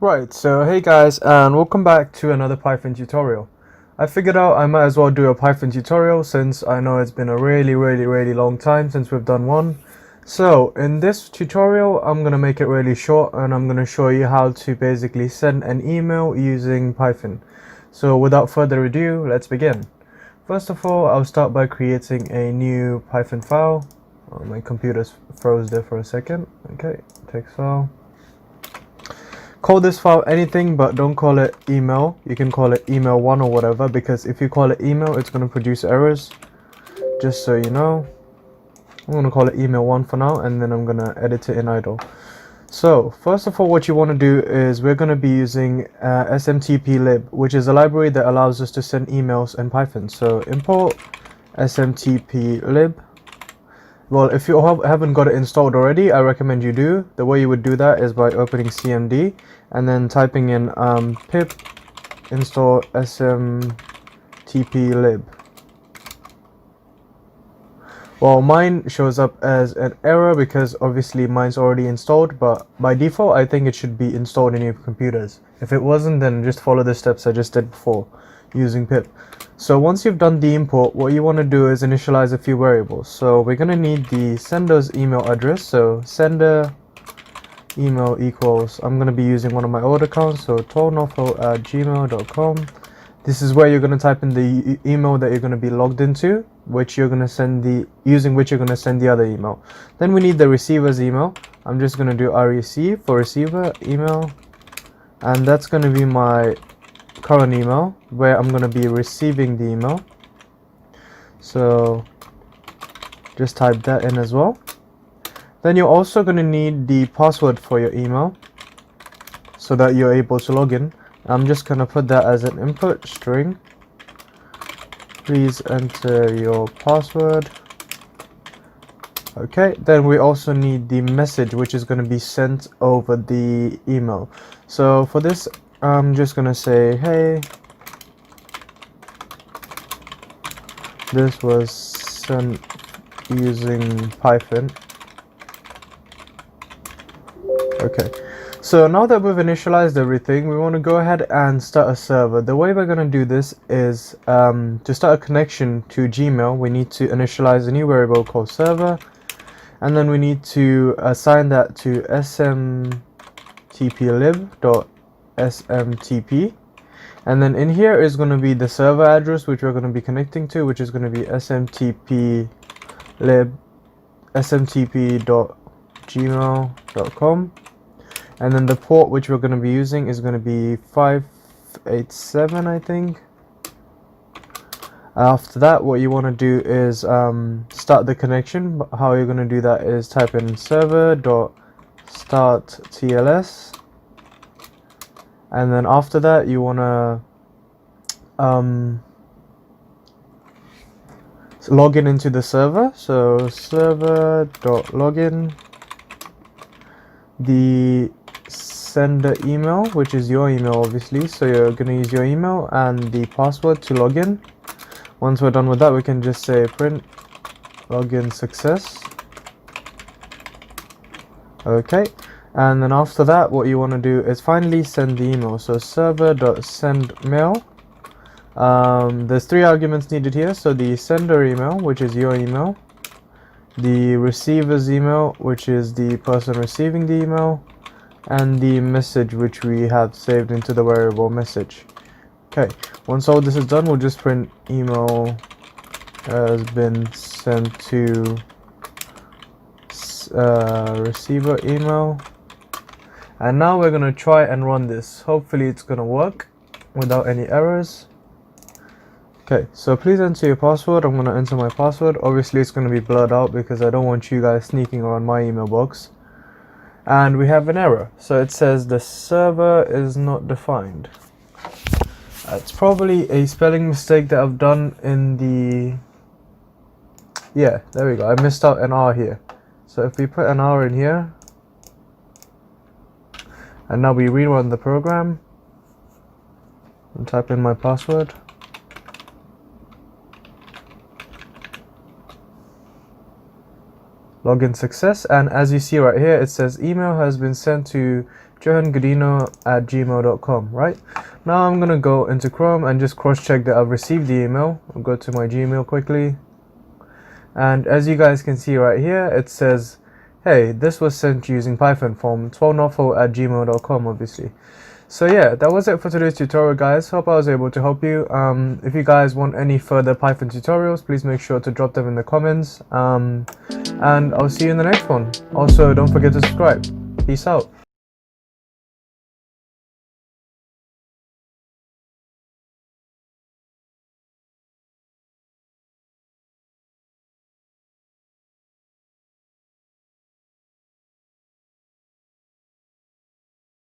Right, so hey guys, and welcome back to another Python tutorial. I figured out I might as well do a Python tutorial since I know it's been a really long time since we've done one. So in this tutorial, I'm going to make it really short and I'm going to show you how to basically send an email using Python. So without further ado, let's begin. First of all, I'll start by creating a new Python file. Oh, my computer's froze there for a second. Okay, text file. Call this file anything, but don't call it email. You can call it email1 or whatever, because if you call it email, it's going to produce errors. Just so you know, I'm going to call it email1 for now, and then I'm going to edit it in idle. So first of all, what you want to do is we're going to be using smtplib, which is a library that allows us to send emails in Python. So import smtplib. Well, if you haven't got it installed already, I recommend you do. The way you would do that is by opening cmd and then typing in pip install smtplib. Well, mine shows up as an error because obviously mine's already installed, but by default I think it should be installed in your computers. If it wasn't, then just follow the steps I just did before using pip. So once you've done the import, what you want to do is initialize a few variables. So we're going to need the sender's email address. So sender email equals, I'm going to be using one of my old accounts, so tornofo@gmail.com. This is where you're going to type in the email that you're going to be logged into, which you're going to send using which you're going to send the other email. Then we need the receiver's email. I'm just going to do rec for receiver email, and that's going to be my current email where I'm going to be receiving the email. So just type that in as well. Then you're also going to need the password for your email so that you're able to log in. I'm just going to put that as an input string. Please enter your password. Okay, then we also need the message which is going to be sent over the email. So for this, I'm just going to say, hey, this was sent using Python. Okay, so now that we've initialized everything, we want to go ahead and start a server. The way we're going to do this is to start a connection to Gmail, we need to initialize a new variable called server, and then we need to assign that to smtplib.smtp. And then in here is going to be the server address which we're going to be connecting to, which is going to be smtp.gmail.com. And then the port which we're going to be using is going to be 587, I think. After that, what you want to do is start the connection. How you're going to do that is type in server.starttls. And then after that, you want to log in into the server. So server.login, the sender email, which is your email obviously, so you're going to use your email and the password to log in. Once we're done with that, we can just say print login success. Okay, and then after that, what you want to do is finally send the email. So server.sendMail. There's 3 arguments needed here. So the sender email, which is your email, the receiver's email, which is the person receiving the email, and the message which we have saved into the variable message. Okay, once all this is done, we'll just print email has been sent to receiver email. And now we're going to try and run this. Hopefully it's going to work without any errors. Okay, so please enter your password. I'm going to enter my password. Obviously it's going to be blurred out because I don't want you guys sneaking around my email box. And we have an error. So it says the server is not defined. It's probably a spelling mistake that I've done in the... Yeah, there we go. I missed out an R here. So if we put an R in here, and now we rerun the program and type in my password. Login success, and as you see right here, it says email has been sent to johangodino@gmail.com. Right now I'm gonna go into Chrome and just cross-check that I've received the email. I'll go to my Gmail quickly, and as you guys can see right here, it says, hey, this was sent using Python from 12norfolk@gmail.com, obviously. So yeah, that was it for today's tutorial, guys. Hope I was able to help you. If you guys want any further Python tutorials, please make sure to drop them in the comments. And I'll see you in the next one. Also, don't forget to subscribe. Peace out.